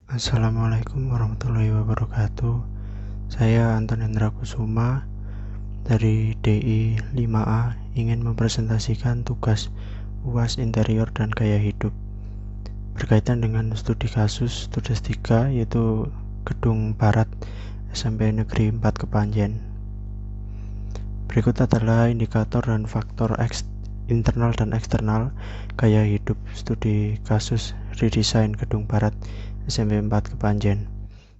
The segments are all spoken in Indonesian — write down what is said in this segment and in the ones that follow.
Assalamualaikum warahmatullahi wabarakatuh. Saya Anton Hendra Kusuma dari DI 5A ingin mempresentasikan tugas UAS Interior dan Gaya Hidup berkaitan dengan studi kasus Tudes 3, yaitu Gedung Barat SMP Negeri 4 Kepanjen. Berikut adalah indikator dan faktor internal dan eksternal gaya hidup studi kasus redesain Gedung Barat SMP 4 Kepanjen.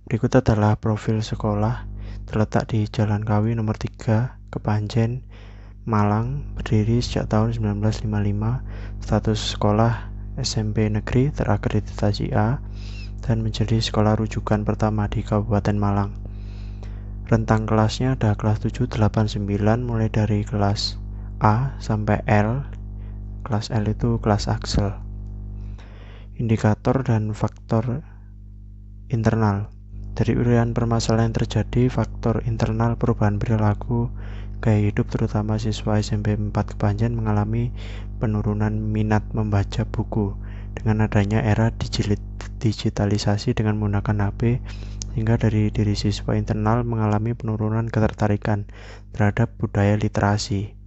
Berikut adalah profil sekolah, terletak di Jalan Kawi nomor 3, Kepanjen, Malang, berdiri sejak tahun 1955, status sekolah SMP negeri terakreditasi A, dan menjadi sekolah rujukan pertama di Kabupaten Malang. Rentang kelasnya ada kelas 7, 8, 9, mulai dari kelas A sampai L. Kelas L itu kelas Axel. Indikator dan faktor internal. Dari urian permasalahan yang terjadi, faktor internal perubahan perilaku gaya hidup terutama siswa SMP 4 Kepanjen mengalami penurunan minat membaca buku dengan adanya era digitalisasi dengan menggunakan HP, sehingga dari diri siswa internal mengalami penurunan ketertarikan terhadap budaya literasi.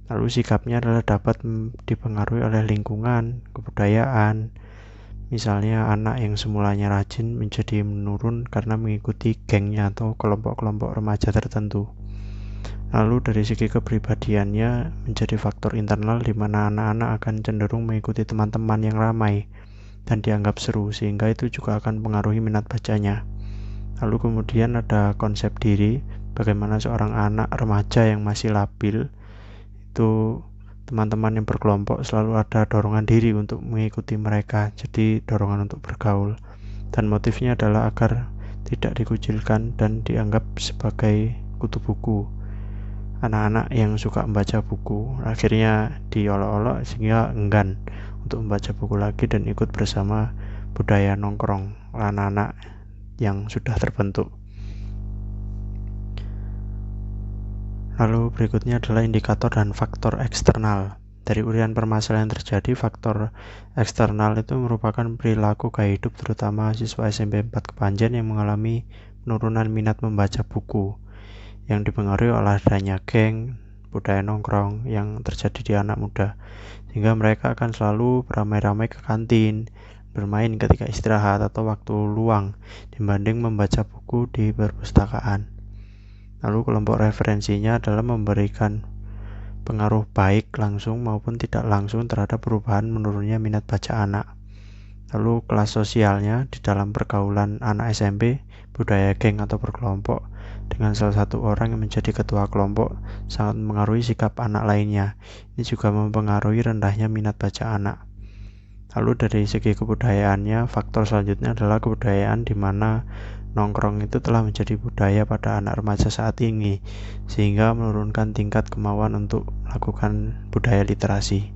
Lalu sikapnya adalah dapat dipengaruhi oleh lingkungan, kebudayaan. Misalnya anak yang semulanya rajin menjadi menurun karena mengikuti gengnya atau kelompok-kelompok remaja tertentu. Lalu dari segi kepribadiannya menjadi faktor internal di mana anak-anak akan cenderung mengikuti teman-teman yang ramai dan dianggap seru, sehingga itu juga akan mempengaruhi minat bacanya. Lalu kemudian ada konsep diri, bagaimana seorang anak remaja yang masih labil itu teman-teman yang berkelompok selalu ada dorongan diri untuk mengikuti mereka, jadi dorongan untuk bergaul, dan motifnya adalah agar tidak dikucilkan dan dianggap sebagai kutu buku. Anak-anak yang suka membaca buku akhirnya diolok-olok sehingga enggan untuk membaca buku lagi dan ikut bersama budaya nongkrong anak-anak yang sudah terbentuk. Lalu berikutnya adalah indikator dan faktor eksternal. Dari urian permasalahan yang terjadi, faktor eksternal itu merupakan perilaku gaya hidup terutama siswa SMP 4 Kepanjen yang mengalami penurunan minat membaca buku yang dipengaruhi oleh adanya geng, budaya nongkrong yang terjadi di anak muda, sehingga mereka akan selalu beramai-ramai ke kantin, bermain ketika istirahat atau waktu luang dibanding membaca buku di perpustakaan. Lalu kelompok referensinya adalah memberikan pengaruh baik langsung maupun tidak langsung terhadap perubahan menurunnya minat baca anak. Lalu kelas sosialnya di dalam pergaulan anak SMP, budaya geng atau berkelompok dengan salah satu orang yang menjadi ketua kelompok sangat mempengaruhi sikap anak lainnya. Ini juga mempengaruhi rendahnya minat baca anak. Lalu dari segi kebudayaannya, faktor selanjutnya adalah kebudayaan di mana nongkrong itu telah menjadi budaya pada anak remaja saat ini, sehingga menurunkan tingkat kemauan untuk melakukan budaya literasi.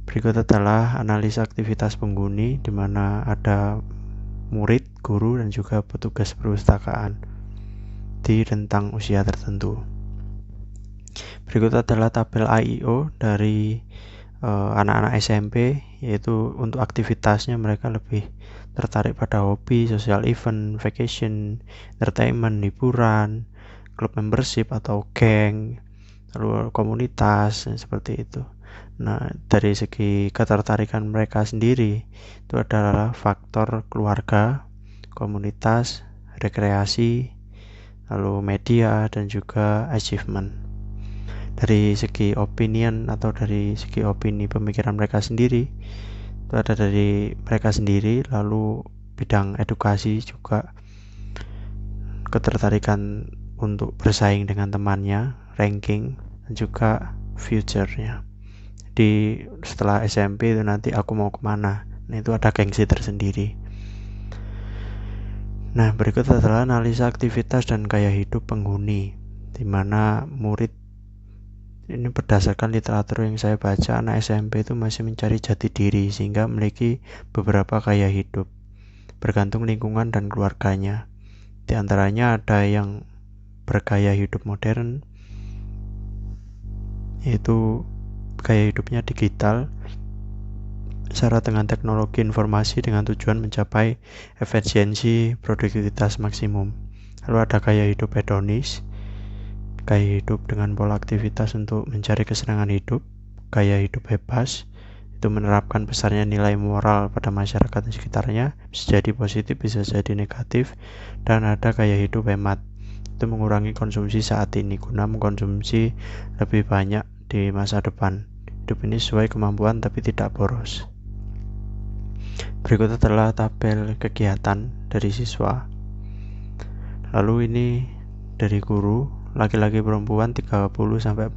Berikut adalah analisa aktivitas penghuni di mana ada murid, guru, dan juga petugas perpustakaan di rentang usia tertentu. Berikut adalah tabel AIO dari anak-anak SMP, yaitu untuk aktivitasnya mereka lebih tertarik pada hobi, social event, vacation, entertainment, hiburan, klub membership atau geng, lalu komunitas, seperti itu. Nah, dari segi ketertarikan mereka sendiri itu adalah faktor keluarga, komunitas, rekreasi, lalu media, dan juga achievement. Dari segi opinion atau dari segi opini pemikiran mereka sendiri itu ada dari mereka sendiri, lalu bidang edukasi juga ketertarikan untuk bersaing dengan temannya, ranking, dan juga future-nya. Jadi setelah SMP itu nanti aku mau kemana, nah itu ada gengsi tersendiri. Nah, berikut adalah analisa aktivitas dan gaya hidup penghuni, di mana murid ini berdasarkan literatur yang saya baca, anak SMP itu masih mencari jati diri sehingga memiliki beberapa gaya hidup bergantung lingkungan dan keluarganya. Di antaranya ada yang bergaya hidup modern, yaitu gaya hidupnya digital, syarat dengan teknologi informasi dengan tujuan mencapai efisiensi produktivitas maksimum. Lalu ada gaya hidup hedonis, gaya hidup dengan pola aktivitas untuk mencari kesenangan hidup. Gaya hidup bebas itu menerapkan besarnya nilai moral pada masyarakat di sekitarnya, bisa jadi positif, bisa jadi negatif. Dan ada gaya hidup hemat, itu mengurangi konsumsi saat ini guna mengkonsumsi lebih banyak di masa depan. Hidup ini sesuai kemampuan tapi tidak boros. Berikut adalah tabel kegiatan dari siswa. Lalu ini dari guru, laki-laki perempuan 30-45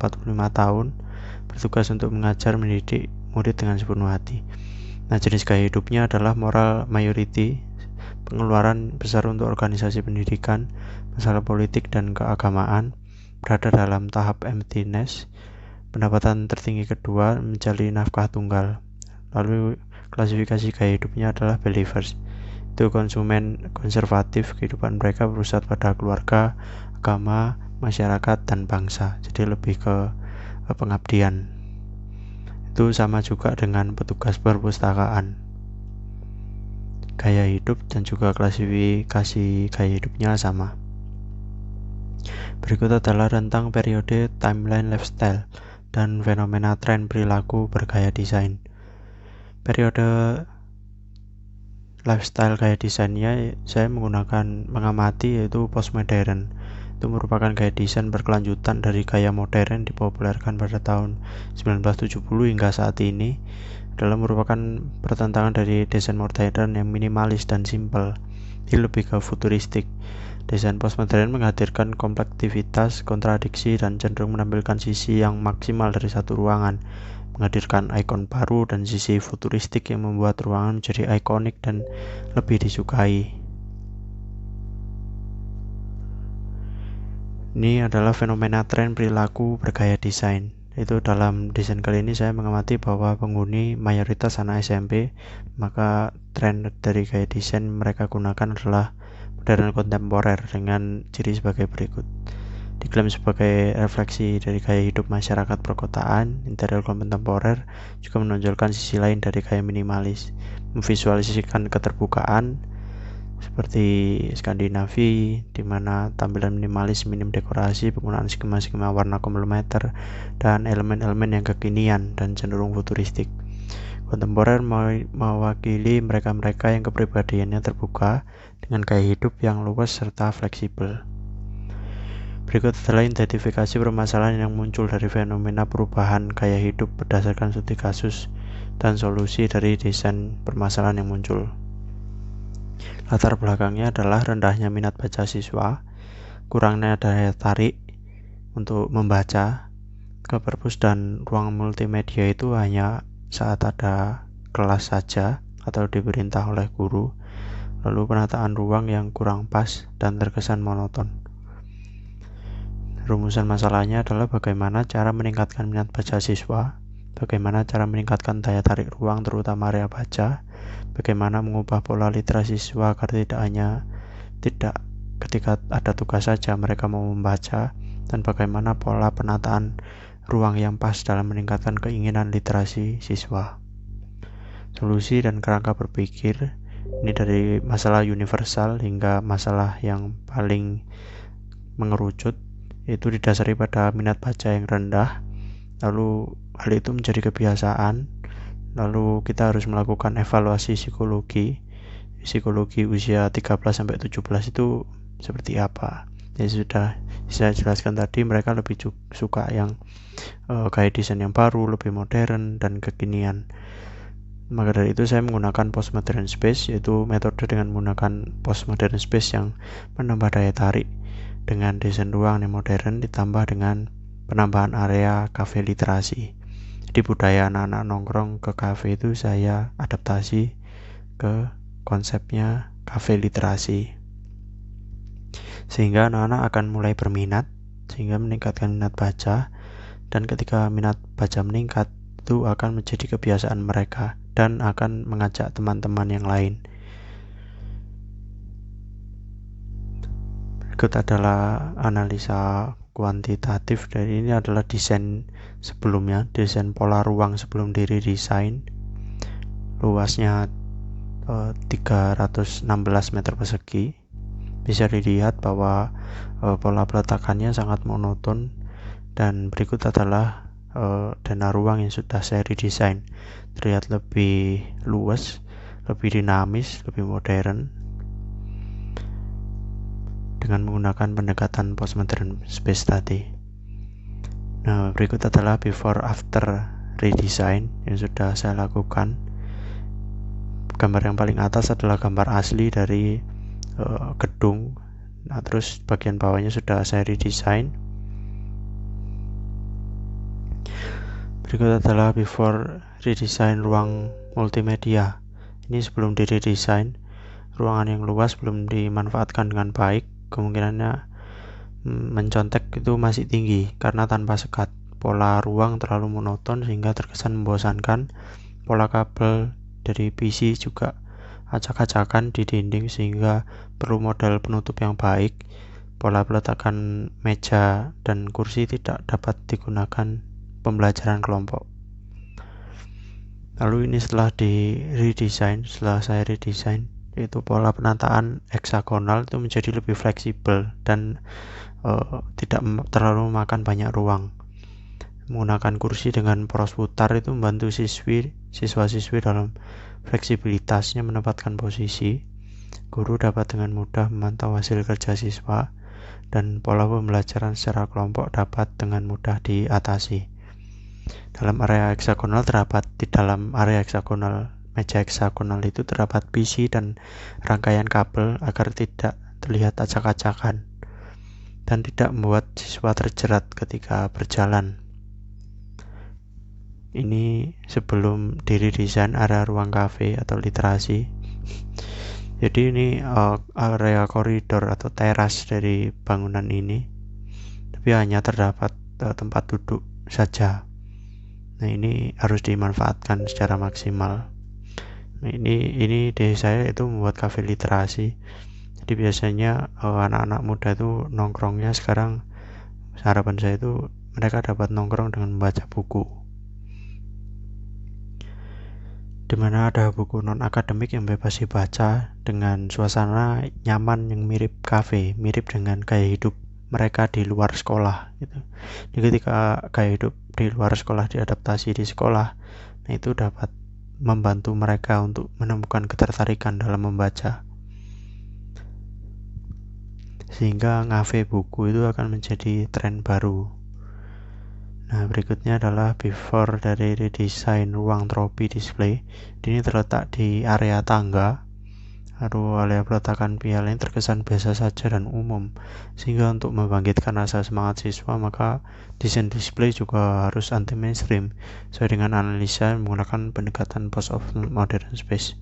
tahun, bertugas untuk mengajar mendidik murid dengan sepenuh hati. Nah, jenis gaya hidupnya adalah moral majority, pengeluaran besar untuk organisasi pendidikan, masalah politik dan keagamaan, berada dalam tahap emptiness, pendapatan tertinggi kedua, mencari nafkah tunggal. Lalu klasifikasi gaya hidupnya adalah believers, itu konsumen konservatif, kehidupan mereka berpusat pada keluarga, agama, masyarakat, dan bangsa, jadi lebih ke pengabdian. Itu sama juga dengan petugas perpustakaan. Gaya hidup dan juga klasifikasi gaya hidupnya sama. Berikut adalah rentang periode timeline lifestyle dan fenomena tren perilaku bergaya desain. Periode lifestyle gaya desainnya saya mengamati yaitu postmodern. Itu merupakan gaya desain berkelanjutan dari gaya modern dipopulerkan pada tahun 1970 hingga saat ini. Adalah merupakan pertentangan dari desain modern yang minimalis dan simpel. Ini lebih ke futuristik. Desain postmodern menghadirkan komplektivitas, kontradiksi, dan cenderung menampilkan sisi yang maksimal dari satu ruangan, menghadirkan ikon baru dan sisi futuristik yang membuat ruangan menjadi ikonik dan lebih disukai. Ini adalah fenomena tren perilaku bergaya desain. Itu dalam desain kali ini saya mengamati bahwa penghuni mayoritas anak SMP, maka tren dari gaya desain mereka gunakan adalah modern kontemporer dengan ciri sebagai berikut. Diklaim sebagai refleksi dari gaya hidup masyarakat perkotaan, interior kontemporer juga menonjolkan sisi lain dari gaya minimalis, memvisualisasikan keterbukaan seperti Skandinavi, di mana tampilan minimalis, minim dekorasi, penggunaan skema-skema warna komplementer, dan elemen-elemen yang kekinian dan cenderung futuristik. Kontemporer mewakili mereka-mereka yang kepribadiannya terbuka dengan gaya hidup yang luas serta fleksibel. Berikut adalah identifikasi permasalahan yang muncul dari fenomena perubahan gaya hidup berdasarkan studi kasus dan solusi dari desain permasalahan yang muncul. Latar belakangnya adalah rendahnya minat baca siswa, kurangnya daya tarik untuk membaca ke perpus, dan ruang multimedia itu hanya saat ada kelas saja atau diperintah oleh guru. Lalu penataan ruang yang kurang pas dan terkesan monoton. Rumusan masalahnya adalah bagaimana cara meningkatkan minat baca siswa, bagaimana cara meningkatkan daya tarik ruang terutama area baca, bagaimana mengubah pola literasi siswa agar tidak ketika ada tugas saja mereka mau membaca, dan bagaimana pola penataan ruang yang pas dalam meningkatkan keinginan literasi siswa. Solusi dan kerangka berpikir ini dari masalah universal hingga masalah yang paling mengerucut, itu didasari pada minat baca yang rendah. Lalu hal itu menjadi kebiasaan. Lalu kita harus melakukan evaluasi psikologi usia 13-17 itu seperti apa. Jadi sudah saya jelaskan tadi, mereka lebih suka yang gaya desain yang baru, lebih modern dan kekinian. Maka dari itu saya menggunakan postmodern space, yaitu metode dengan menggunakan postmodern space yang menambah daya tarik dengan desain ruang yang modern ditambah dengan penambahan area cafe literasi. Di budaya anak-anak nongkrong ke cafe itu saya adaptasi ke konsepnya cafe literasi, sehingga anak-anak akan mulai berminat, sehingga meningkatkan minat baca, dan ketika minat baca meningkat itu akan menjadi kebiasaan mereka dan akan mengajak teman-teman yang lain. Berikut adalah analisa kuantitatif, dari ini adalah desain sebelumnya, desain pola ruang sebelum diri desain. luasnya 316 meter persegi. Bisa dilihat bahwa pola peletakannya sangat monoton, dan berikut adalah dana ruang yang sudah saya redesign. Terlihat lebih luas, lebih dinamis, lebih modern dengan menggunakan pendekatan postmodern space tadi. Nah, berikut adalah before after redesign yang sudah saya lakukan. Gambar yang paling atas adalah gambar asli dari gedung. Nah, terus bagian bawahnya sudah saya redesign. Berikut adalah before redesign ruang multimedia. Ini sebelum diredesign, ruangan yang luas belum dimanfaatkan dengan baik, kemungkinannya mencontek itu masih tinggi karena tanpa sekat. Pola ruang terlalu monoton sehingga terkesan membosankan. Pola kabel dari PC juga acak-acakan di dinding sehingga perlu modal penutup yang baik. Pola peletakan meja dan kursi tidak dapat digunakan pembelajaran kelompok. Lalu ini setelah saya redesign, yaitu pola penataan heksagonal itu menjadi lebih fleksibel dan tidak terlalu memakan banyak ruang. Menggunakan kursi dengan poros putar itu membantu siswa-siswi dalam fleksibilitasnya menempatkan posisi. Guru dapat dengan mudah memantau hasil kerja siswa, dan pola pembelajaran secara kelompok dapat dengan mudah diatasi. Di dalam area meja heksagonal itu terdapat PC dan rangkaian kabel agar tidak terlihat acak-acakan dan tidak membuat siswa terjerat ketika berjalan. Ini sebelum diredesain area ruang kafe atau literasi. Jadi ini area koridor atau teras dari bangunan ini, tapi hanya terdapat tempat duduk saja. Nah, ini harus dimanfaatkan secara maksimal. Nah, ini ide saya itu membuat kafe literasi. Jadi biasanya anak-anak muda itu nongkrongnya sekarang, harapan saya itu mereka dapat nongkrong dengan membaca buku, dimana ada buku non-akademik yang bebas dibaca dengan suasana nyaman yang mirip kafe, mirip dengan gaya hidup mereka di luar sekolah gitu. Jadi ketika gaya hidup di luar sekolah diadaptasi di sekolah, nah itu dapat membantu mereka untuk menemukan ketertarikan dalam membaca, sehingga ngafe buku itu akan menjadi tren baru. Nah, berikutnya adalah before dari redesign ruang tropi display. Ini terletak di area tangga. Lalu area peletakan piala ini terkesan biasa saja dan umum, sehingga untuk membangkitkan rasa semangat siswa, maka desain display juga harus anti mainstream sesuai dengan analisa menggunakan pendekatan post of modern space.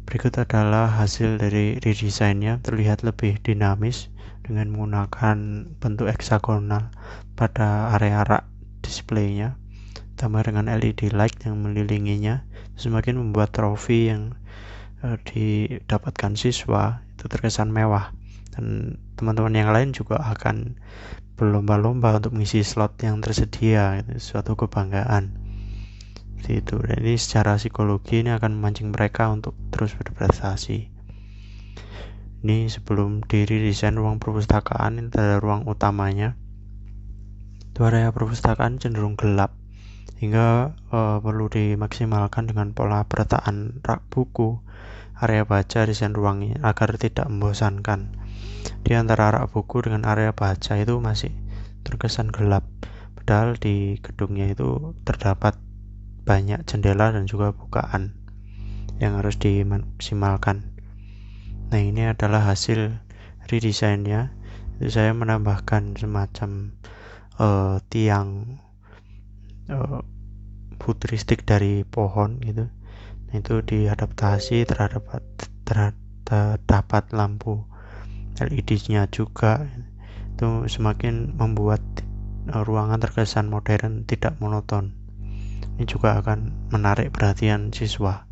Berikut adalah hasil dari redesainnya. Terlihat lebih dinamis dengan menggunakan bentuk heksagonal pada area rak displaynya, tambah dengan LED light yang mengelilinginya, semakin membuat trofi yang didapatkan siswa itu terkesan mewah, dan teman-teman yang lain juga akan berlomba-lomba untuk mengisi slot yang tersedia. Itu suatu kebanggaan seperti itu, dan ini secara psikologi ini akan memancing mereka untuk terus berprestasi. Ini sebelum diredesain ruang perpustakaan. Ini adalah ruang utamanya. Itu area perpustakaan cenderung gelap hingga perlu dimaksimalkan dengan pola peletakan rak buku, area baca, desain ruang ini agar tidak membosankan. Di antara rak buku dengan area baca itu masih terkesan gelap, padahal di gedungnya itu terdapat banyak jendela dan juga bukaan yang harus dimaksimalkan. Nah, ini adalah hasil redesainnya. Itu saya menambahkan semacam tiang futuristik dari pohon gitu. Nah, itu diadaptasi terdapat lampu LED-nya juga. Itu semakin membuat ruangan terkesan modern, tidak monoton. Ini juga akan menarik perhatian siswa.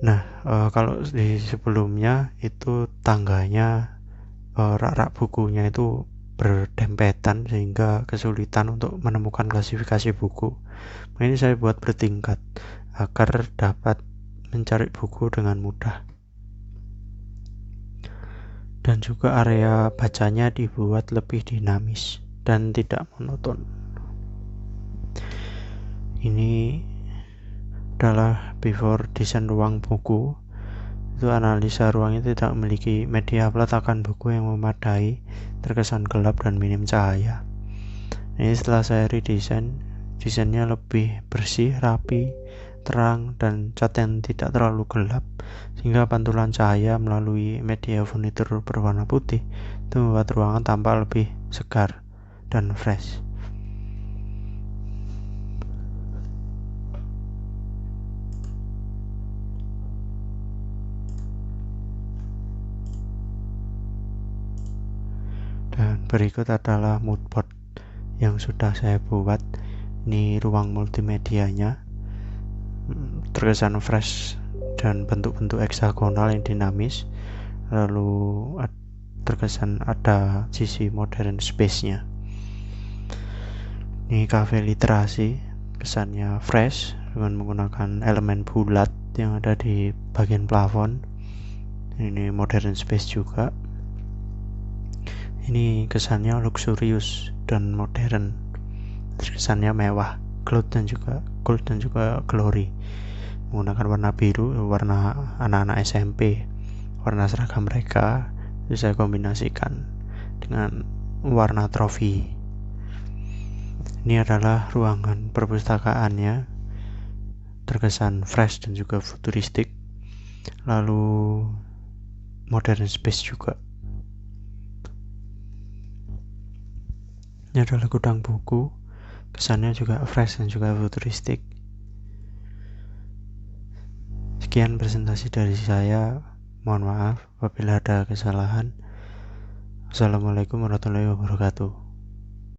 Nah, kalau di sebelumnya itu tangganya, rak-rak bukunya itu berdempetan sehingga kesulitan untuk menemukan klasifikasi buku. Ini saya buat bertingkat agar dapat mencari buku dengan mudah. Dan juga area bacanya dibuat lebih dinamis dan tidak monoton. Ini adalah before desain ruang buku. Itu analisa ruang itu tidak memiliki media peletakan buku yang memadai, terkesan gelap dan minim cahaya. Ini setelah saya redesign, desainnya lebih bersih, rapi, terang, dan cat yang tidak terlalu gelap, sehingga pantulan cahaya melalui media furnitur berwarna putih itu membuat ruangan tampak lebih segar dan fresh. Dan berikut adalah moodboard yang sudah saya buat. Ini ruang multimedianya, terkesan fresh dan bentuk-bentuk heksagonal yang dinamis, lalu terkesan ada sisi modern space-nya. Ini cafe literasi, kesannya fresh dengan menggunakan elemen bulat yang ada di bagian plafon. Ini modern space juga. Ini kesannya luxurious dan modern, kesannya mewah, gold dan juga glory, menggunakan warna biru, warna anak-anak SMP, warna seragam mereka. Itu saya kombinasikan dengan warna trofi. Ini adalah ruangan perpustakaannya, terkesan fresh dan juga futuristik, lalu modern space juga. Ini adalah gudang buku, kesannya juga fresh dan juga futuristik. Sekian presentasi dari saya, mohon maaf apabila ada kesalahan. Assalamualaikum warahmatullahi wabarakatuh.